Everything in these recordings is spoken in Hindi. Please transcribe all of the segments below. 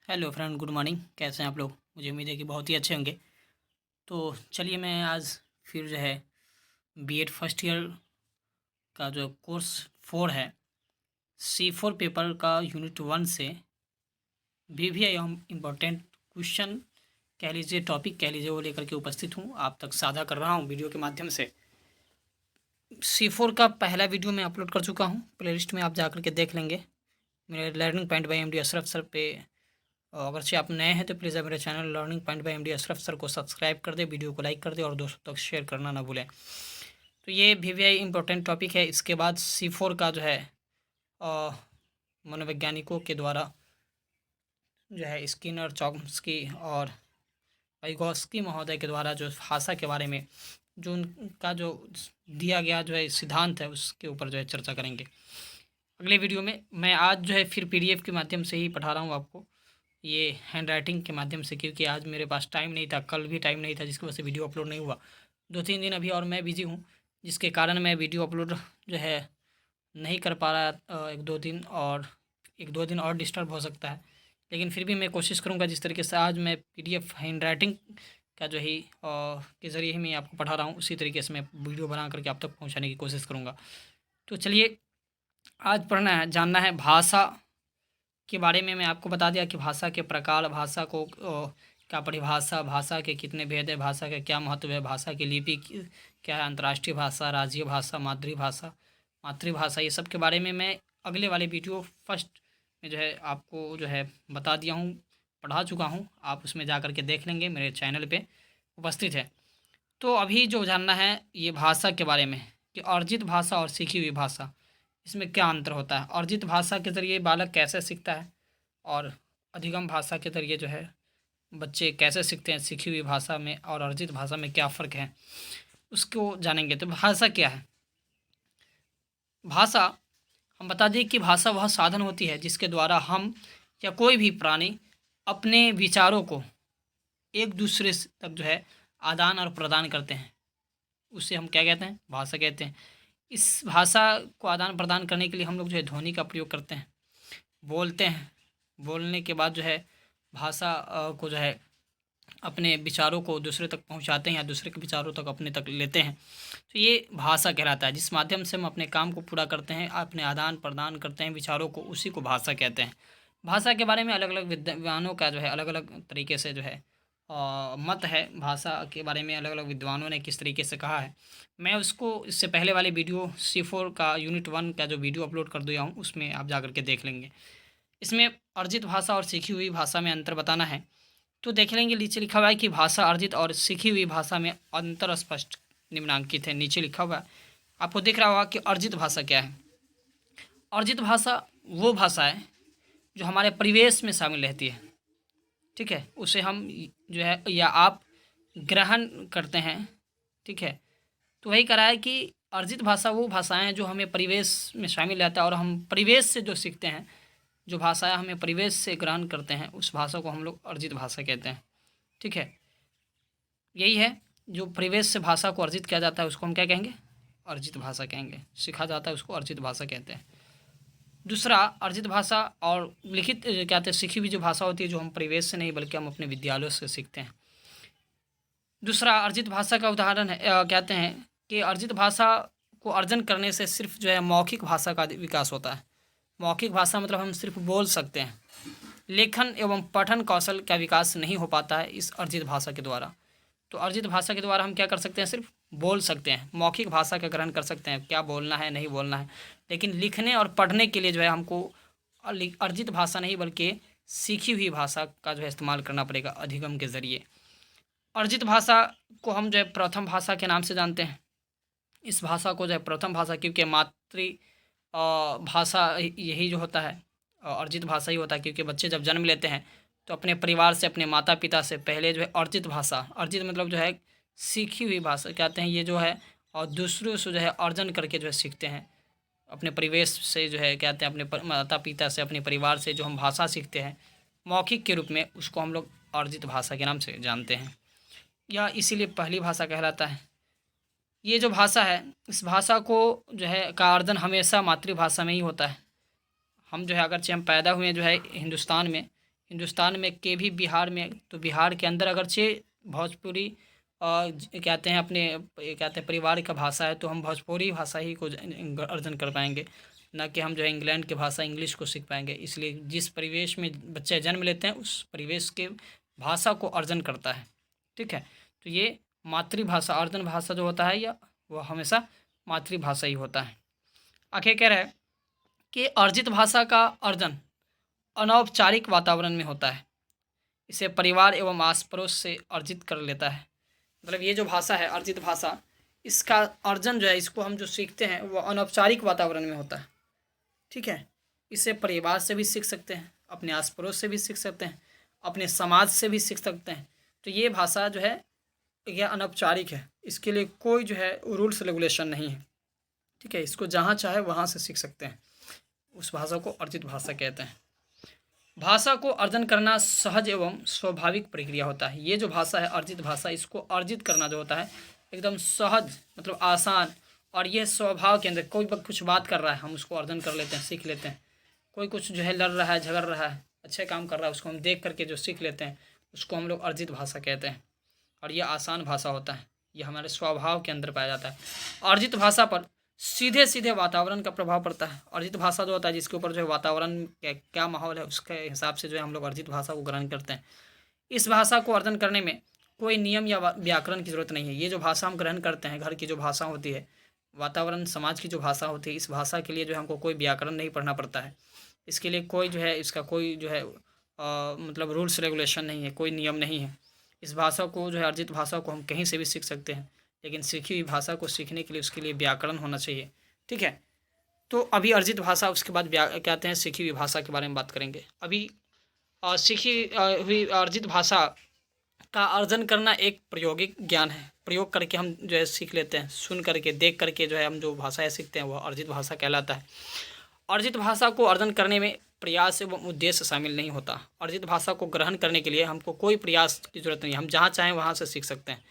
Hello friend, good morning. कैसे हैं आप लोग? मुझे उम्मीद है कि बहुत ही अच्छे होंगे। तो चलिए, मैं आज फिर जो है बीएड फर्स्ट ईयर का जो कोर्स 4 है, C4 पेपर का यूनिट 1 से वीवीआई हम इम्पोर्टेंट क्वेश्चन कह लीजिए, टॉपिक कह लीजिए, वो लेकर के उपस्थित हूँ, आप तक साझा कर रहा हूँ वीडियो के माध्यम से। C4 का पहला वीडियो मैं अपलोड कर चुका हूँ, प्लेलिस्ट में आप जा कर के देख लेंगे मेरे learning point by MD Ashraf sir पे। अगर से आप नए हैं तो प्लीज़ आप मेरे channel learning point by MD Ashraf sir को सब्सक्राइब कर दे, वीडियो को लाइक कर दे और दोस्तों तक शेयर करना ना भूलें। तो ये वीवीआई इम्पोर्टेंट टॉपिक है। इसके बाद C4 का जो है अ, मनोवैज्ञानिकों के द्वारा जो है स्किनर, चॉम्स्की और वाइगोस्की महोदय के द्वारा जो भाषा के बारे में जो उनका जो दिया गया जो है सिद्धांत है, उसके ऊपर जो है चर्चा करेंगे अगले वीडियो में। मैं आज जो है फिर PDF के माध्यम से ही पढ़ा रहा हूँ आपको, ये हैंड राइटिंग के माध्यम से, क्योंकि आज मेरे पास टाइम नहीं था, कल भी टाइम नहीं था, जिसकी वजह से वीडियो अपलोड नहीं हुआ। 2-3 दिन अभी और मैं बिज़ी हूँ, जिसके कारण मैं वीडियो अपलोड जो है नहीं कर पा रहा। 1-2 दिन और 1-2 दिन और डिस्टर्ब हो सकता है, लेकिन फिर भी मैं कोशिश करूँगा जिस तरीके से आज मैं PDF हैंड राइटिंग का जो ही के ज़रिए ही मैं आपको पढ़ा रहा हूँ, उसी तरीके से मैं वीडियो बना करके आप तक पहुँचाने की कोशिश करूँगा। तो चलिए, आज पढ़ना है, जानना है भाषा के बारे में। मैं आपको बता दिया कि भाषा के प्रकार, भाषा को क्या परिभाषा, भाषा के कितने भेद है, भाषा का क्या महत्व है, भाषा की लिपि क्या है, अंतर्राष्ट्रीय भाषा, राज्य भाषा, मातृभाषा, ये सब के बारे में मैं अगले वाले वीडियो फर्स्ट में जो है आपको जो है बता दिया हूँ, पढ़ा चुका हूँ। आप उसमें जा कर के देख लेंगे, मेरे चैनल पे उपस्थित है। तो अभी जो जानना है ये भाषा के बारे में कि अर्जित भाषा और सीखी हुई भाषा, इसमें क्या अंतर होता है। अर्जित भाषा के ज़रिए बालक कैसे सीखता है और अधिगम भाषा के ज़रिए जो है बच्चे कैसे सीखते हैं। सीखी हुई भाषा में और अर्जित भाषा में क्या फ़र्क है, उसको जानेंगे। तो भाषा क्या है? भाषा, हम बता दें कि भाषा वह साधन होती है जिसके द्वारा हम या कोई भी प्राणी अपने विचारों को एक दूसरे तक जो है आदान और प्रदान करते हैं। उसे हम क्या कहते हैं? भाषा कहते हैं। इस भाषा को आदान प्रदान करने के लिए हम लोग जो है ध्वनि का प्रयोग करते हैं, बोलते हैं। बोलने के बाद जो है भाषा को जो है अपने विचारों को दूसरे तक पहुंचाते हैं या दूसरे के विचारों तक अपने तक लेते हैं। तो ये भाषा कहलाता है, जिस माध्यम से हम अपने काम को पूरा करते हैं, अपने आदान प्रदान करते हैं विचारों को, उसी को भाषा कहते हैं। भाषा के बारे में अलग अलग विद्वानों का जो है अलग अलग तरीके से जो है मत है। भाषा के बारे में अलग अलग विद्वानों ने किस तरीके से कहा है, मैं उसको इससे पहले वाले वीडियो C4 का यूनिट 1 का जो वीडियो अपलोड कर दिया हूँ, उसमें आप जा कर के देख लेंगे। इसमें अर्जित भाषा और सीखी हुई भाषा में अंतर बताना है। तो देख लेंगे, नीचे लिखा हुआ है कि भाषा अर्जित और सीखी हुई भाषा में अंतर स्पष्ट निम्नांकित है। नीचे लिखा हुआ है, आपको दिख रहा होगा कि अर्जित भाषा क्या है। अर्जित भाषा वो भाषा है जो हमारे परिवेश में शामिल रहती है, ठीक है। उसे हम जो है या आप ग्रहण करते हैं, ठीक है। तो वही करा है कि अर्जित भाषा वो भाषाएं हैं जो हमें परिवेश में शामिल रहता है और हम परिवेश से जो सीखते हैं, जो भाषाएं हमें परिवेश से ग्रहण करते हैं, उस भाषा को हम लोग अर्जित भाषा कहते हैं, ठीक है। यही है, जो परिवेश से भाषा को अर्जित किया जाता है उसको हम क्या कहेंगे? अर्जित भाषा कहेंगे। सीखा जाता है उसको अर्जित भाषा कहते हैं। दूसरा, अर्जित भाषा और लिखित कहते हैं सीखी हुई जो भाषा होती है, जो हम परिवेश से नहीं बल्कि हम अपने विद्यालयों से सीखते हैं। दूसरा, अर्जित भाषा का उदाहरण है, कहते हैं कि अर्जित भाषा को अर्जन करने से सिर्फ जो है मौखिक भाषा का विकास होता है। मौखिक भाषा मतलब हम सिर्फ बोल सकते हैं, लेखन एवं पठन कौशल का विकास नहीं हो पाता है इस अर्जित भाषा के द्वारा। तो अर्जित भाषा के द्वारा हम क्या कर सकते हैं? सिर्फ बोल सकते हैं, मौखिक भाषा का ग्रहण कर सकते हैं, क्या बोलना है नहीं बोलना है। लेकिन लिखने और पढ़ने के लिए जो है हमको अर्जित भाषा नहीं बल्कि सीखी हुई भाषा का जो है इस्तेमाल करना पड़ेगा अधिगम के ज़रिए। अर्जित भाषा को हम जो है प्रथम भाषा के नाम से जानते हैं। इस भाषा को जो है प्रथम भाषा, क्योंकि मातृ भाषा यही जो होता है, अर्जित भाषा ही होता है, क्योंकि बच्चे जब जन्म लेते हैं तो अपने परिवार से, अपने माता पिता से पहले जो है अर्जित भाषा, अर्जित मतलब जो है सीखी हुई भाषा कहते हैं ये जो है, और दूसरों से जो है अर्जन करके जो है सीखते हैं। अपने परिवेश से जो है कहते हैं, अपने माता पिता से, अपने परिवार से जो हम भाषा सीखते हैं मौखिक के रूप में, उसको हम लोग अर्जित भाषा के नाम से जानते हैं, या इसीलिए पहली भाषा कहलाता है। ये जो भाषा है, इस भाषा को जो है का अर्जन हमेशा मातृभाषा में ही होता है। हम जो है अगरचे हम पैदा हुए जो है हिंदुस्तान में, हिंदुस्तान में के भी बिहार में, तो बिहार के अंदर अगरचे भोजपुरी कहते हैं अपने कहते हैं परिवार का भाषा है, तो हम भोजपुरी भाषा ही को अर्जन कर पाएंगे, ना कि हम जो है इंग्लैंड की भाषा इंग्लिश को सीख पाएंगे। इसलिए जिस परिवेश में बच्चे जन्म लेते हैं उस परिवेश के भाषा को अर्जन करता है। ठीक है, तो ये मातृभाषा अर्जन भाषा जो होता है या वह हमेशा मातृभाषा ही होता है। आखिर कह रहा है कि अर्जित भाषा का अर्जन अनौपचारिक वातावरण में होता है, इसे परिवार एवं आस पड़ोस से अर्जित कर लेता है। मतलब ये जो भाषा है अर्जित भाषा, इसका अर्जन जो है, इसको हम जो सीखते हैं वो अनौपचारिक वातावरण में होता है। ठीक है, इसे परिवार से भी सीख सकते हैं, अपने आस पड़ोस से भी सीख सकते हैं, अपने समाज से भी सीख सकते हैं। तो ये भाषा जो है यह अनौपचारिक है, इसके लिए कोई जो है रूल्स रेगुलेशन नहीं है। ठीक है, इसको जहाँ चाहे वहाँ से सीख सकते हैं, उस भाषा को अर्जित भाषा कहते हैं। भाषा को अर्जन करना सहज एवं स्वाभाविक प्रक्रिया होता है। ये जो भाषा है अर्जित भाषा, इसको अर्जित करना जो होता है एकदम सहज, मतलब आसान, और ये स्वभाव के अंदर कोई कुछ बात कर रहा है हम उसको अर्जन कर लेते हैं, सीख लेते हैं। कोई कुछ जो है लड़ रहा है, झगड़ रहा है, अच्छे काम कर रहा है, उसको हम देख करके जो सीख लेते हैं उसको हम लोग अर्जित भाषा कहते हैं। और ये आसान भाषा होता है, ये हमारे स्वभाव के अंदर पाया जाता है। अर्जित भाषा पर सीधे सीधे वातावरण का प्रभाव पड़ता है। अर्जित भाषा जो होता है जिसके ऊपर जो है वातावरण क्या माहौल है उसके हिसाब से जो है हम लोग अर्जित भाषा को ग्रहण करते हैं। इस भाषा को अर्जन करने में कोई नियम या व्याकरण की जरूरत नहीं है। ये जो भाषा हम ग्रहण करते हैं, घर की जो भाषा होती है, वातावरण समाज की जो भाषा होती है, इस भाषा के लिए जो है हमको कोई व्याकरण नहीं पढ़ना पड़ता है। इसके लिए कोई जो है इसका कोई जो है मतलब रूल्स रेगुलेशन नहीं है, कोई नियम नहीं है। इस भाषा को जो है अर्जित भाषा को हम कहीं से भी सीख सकते हैं, लेकिन सीखी हुई भाषा को सीखने के लिए उसके लिए व्याकरण होना चाहिए। ठीक है, तो अभी अर्जित भाषा, उसके बाद कहते हैं सीखी हुई भाषा के बारे में बात करेंगे। अभी सीखी हुई अर्जित भाषा का अर्जन करना एक प्रायोगिक ज्ञान है। प्रयोग करके हम जो है सीख लेते हैं, सुन करके देख करके जो है हम जो भाषाएं सीखते हैं वह अर्जित भाषा कहलाता है। अर्जित भाषा को अर्जन करने में प्रयास एवं उद्देश्य शामिल नहीं होता। अर्जित भाषा को ग्रहण करने के लिए हमको कोई प्रयास की जरूरत नहीं है, हम जहाँ चाहें वहाँ से सीख सकते हैं।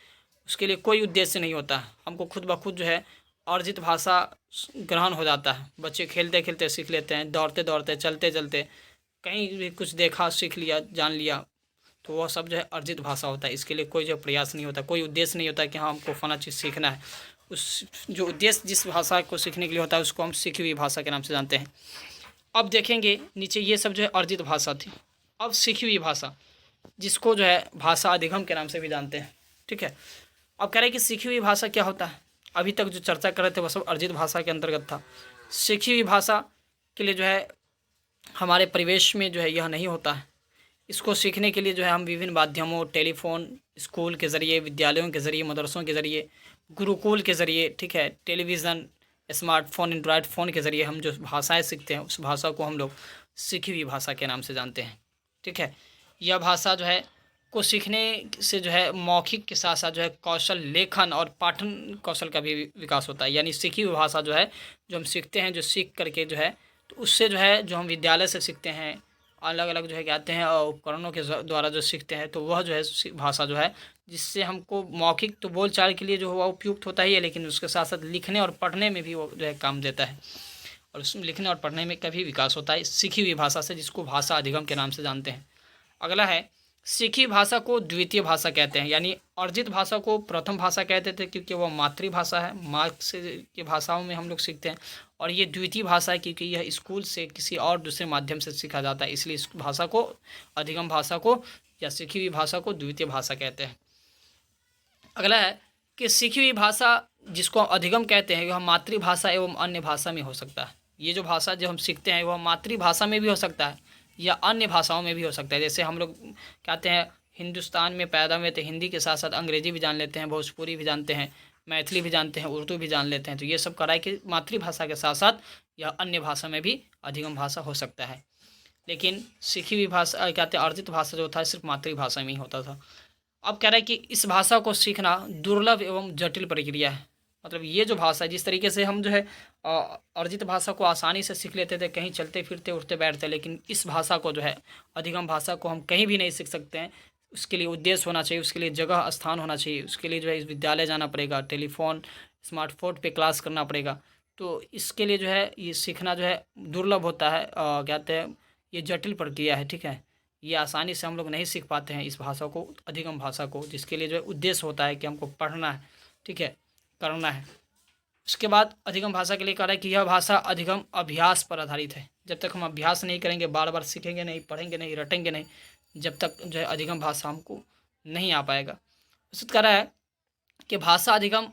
उसके लिए कोई उद्देश्य नहीं होता, हमको खुद ब खुद जो है अर्जित भाषा ग्रहण हो जाता है। बच्चे खेलते खेलते सीख लेते हैं, दौड़ते दौड़ते, चलते चलते, कहीं भी कुछ देखा सीख लिया, जान लिया, तो वह सब जो है अर्जित भाषा होता है। इसके लिए कोई जो प्रयास नहीं होता, कोई उद्देश्य नहीं होता कि हाँ हमको फलाना चीज़ सीखना है। उस जो उद्देश्य जिस भाषा को सीखने के लिए होता है उसको हम सीखी हुई भाषा के नाम से जानते हैं। अब देखेंगे नीचे, ये सब जो है अर्जित भाषा थी। अब सीखी हुई भाषा, जिसको जो है भाषा अधिगम के नाम से भी जानते हैं। ठीक है, अब कह रहे हैं कि सीखी हुई भाषा क्या होता है। अभी तक जो चर्चा कर रहे थे वह सब अर्जित भाषा के अंतर्गत था। सीखी हुई भाषा के लिए जो है हमारे परिवेश में जो है यह नहीं होता है। इसको सीखने के लिए जो है हम विभिन्न माध्यमों, टेलीफोन, स्कूल के ज़रिए, विद्यालयों के ज़रिए, मदरसों के ज़रिए, गुरुकुल के ज़रिए, ठीक है, टेलीविज़न, स्मार्टफोन, एंड्रॉयड फ़ोन के ज़रिए हम जो भाषाएं सीखते हैं उस भाषा को हम लोग सीखी हुई भाषा के नाम से जानते हैं। ठीक है, यह भाषा जो है को सीखने से जो है मौखिक के साथ साथ जो है कौशल, लेखन और पाठन कौशल का भी विकास होता है। यानी सीखी हुई भाषा जो है, जो हम सीखते हैं, जो सीख करके जो है, तो उससे जो है जो हम विद्यालय से सीखते हैं, अलग अलग जो है कहते हैं उपकरणों के द्वारा जो सीखते हैं, तो वह जो है भाषा जो है जिससे हमको मौखिक तो बोलचाल के लिए जो हुआ उपयुक्त होता ही है, लेकिन उसके साथ साथ लिखने और पढ़ने में भी वो जो है काम देता है, और उसमें लिखने और पढ़ने में का भी विकास होता है सीखी हुई भाषा से, जिसको भाषा अधिगम के नाम से जानते हैं। अगला है, सीखी भाषा को द्वितीय भाषा कहते हैं। यानी अर्जित भाषा को प्रथम भाषा कहते थे क्योंकि वह मातृभाषा है, माँ से की भाषाओं में हम लोग सीखते हैं, और ये द्वितीय भाषा है क्योंकि यह स्कूल से किसी और दूसरे माध्यम से सीखा जाता है, इसलिए इस भाषा को, अधिगम भाषा को या सीखी हुई भाषा को द्वितीय भाषा कहते हैं। अगला है कि सीखी हुई भाषा जिसको अधिगम कहते हैं वह मातृभाषा एवं अन्य भाषा में हो सकता है। ये जो भाषा जो हम सीखते हैं वह मातृभाषा में भी हो सकता है या अन्य भाषाओं में भी हो सकता है। जैसे हम लोग कहते हैं हिंदुस्तान में पैदा हुए तो हिंदी के साथ साथ अंग्रेजी भी जान लेते हैं, भोजपुरी भी जानते हैं, मैथिली भी जानते हैं, उर्दू भी जान लेते हैं। तो ये सब कराए कि मातृभाषा के साथ साथ या अन्य भाषा में भी अधिगम भाषा हो सकता है। लेकिन सीखी हुई भाषा कहते हैं अर्जित भाषा जो था सिर्फ मातृभाषा में ही होता था। अब कह रहा है कि इस भाषा को सीखना दुर्लभ एवं जटिल प्रक्रिया है। मतलब ये जो भाषा है, जिस तरीके से हम जो है अर्जित भाषा को आसानी से सीख लेते थे, कहीं चलते फिरते उठते बैठते, लेकिन इस भाषा को जो है अधिगम भाषा को हम कहीं भी नहीं सीख सकते हैं। उसके लिए उद्देश्य होना चाहिए, उसके लिए जगह स्थान होना चाहिए, उसके लिए जो है विद्यालय जाना पड़ेगा, टेलीफोन, स्मार्टफोन पे क्लास करना पड़ेगा। तो इसके लिए जो है ये सीखना जो है दुर्लभ होता है, कहते हैं ये जटिल प्रक्रिया है। ठीक है, ये आसानी से हम लोग नहीं सीख पाते हैं इस भाषा को, अधिगम भाषा को, जिसके लिए जो है उद्देश्य होता है कि हमको पढ़ना है, ठीक है, करना है। उसके बाद अधिगम भाषा के लिए कह रहा है कि यह भाषा अधिगम अभ्यास पर आधारित है। जब तक हम अभ्यास नहीं करेंगे, बार बार सीखेंगे नहीं, पढ़ेंगे नहीं, रटेंगे नहीं, जब तक जो है अधिगम भाषा हमको नहीं आ पाएगा। उसके कह रहा है कि भाषा अधिगम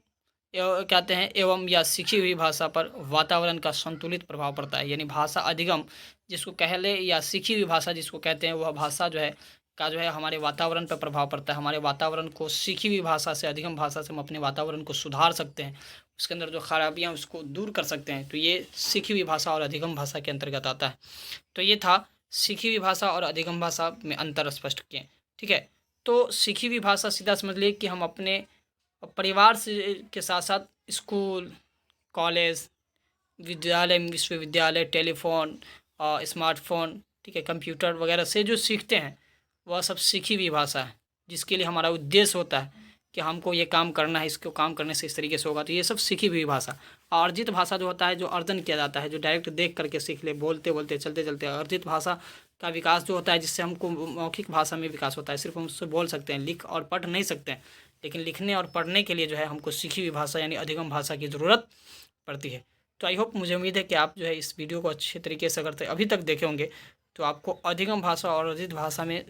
कहते हैं एवं या सीखी हुई भाषा पर वातावरण का संतुलित प्रभाव पड़ता है। यानी भाषा अधिगम जिसको कह ले या सीखी हुई भाषा जिसको कहते हैं, वह भाषा जो है का जो है हमारे वातावरण पर प्रभाव पड़ता है। हमारे वातावरण को सीखी हुई भाषा से, अधिगम भाषा से हम अपने वातावरण को सुधार सकते हैं, उसके अंदर जो खराबियाँ उसको दूर कर सकते हैं। तो ये सीखी हुई भाषा और अधिगम भाषा के अंतर्गत आता है। तो ये था सीखी हुई भाषा और अधिगम भाषा में अंतर स्पष्ट किए, ठीक है। तो सीखी हुई भाषा सीधा समझ लिए कि हम अपने परिवार से के साथ साथ स्कूल, कॉलेज, विद्यालय, विश्वविद्यालय, टेलीफोन, स्मार्टफोन, ठीक है, कंप्यूटर वगैरह से जो सीखते हैं वह सब सीखी हुई भाषा है, जिसके लिए हमारा उद्देश्य होता है कि हमको ये काम करना है, इसको काम करने से इस तरीके से होगा। तो ये सब सीखी हुई भाषा। अर्जित भाषा जो होता है, जो अर्जन किया जाता है, जो डायरेक्ट देख करके सीख ले, बोलते बोलते, चलते चलते। अर्जित भाषा का विकास जो होता है, जिससे हमको मौखिक भाषा में विकास होता है, सिर्फ हम उससे बोल सकते हैं, लिख और पढ़ नहीं सकते हैं, लेकिन लिखने और पढ़ने के लिए जो है हमको सीखी हुई भाषा यानी अधिगम भाषा की ज़रूरत पड़ती है। तो आई होप, मुझे उम्मीद है कि आप जो है इस वीडियो को अच्छे तरीके से अगर अभी तक देखे होंगे तो आपको अधिगम भाषा और अर्जित भाषा में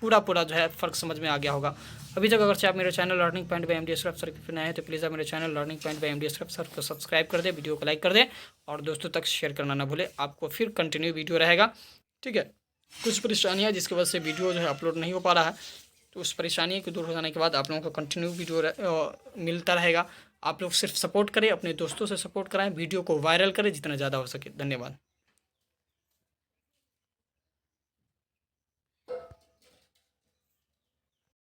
पूरा जो है फ़र्क समझ में आ गया होगा। अभी तक अगर आप मेरे channel learning point by MD Ashraf sir पर नए हैं तो प्लीज़ आप मेरे channel learning point by MD Ashraf sir को सब्सक्राइब कर दें, वीडियो को लाइक कर दें और दोस्तों तक शेयर करना ना भूलें। आपको फिर कंटिन्यू वीडियो रहेगा, ठीक है। कुछ परेशानियाँ जिसकी वजह से वीडियो जो है अपलोड नहीं हो पा रहा है, तो उस परेशानी को दूर हो जाने के बाद आप लोगों को कंटिन्यू वीडियो मिलता रहेगा। आप लोग सिर्फ सपोर्ट करें, अपने दोस्तों से सपोर्ट कराएं, वीडियो को वायरल करें जितना ज़्यादा हो सके। धन्यवाद।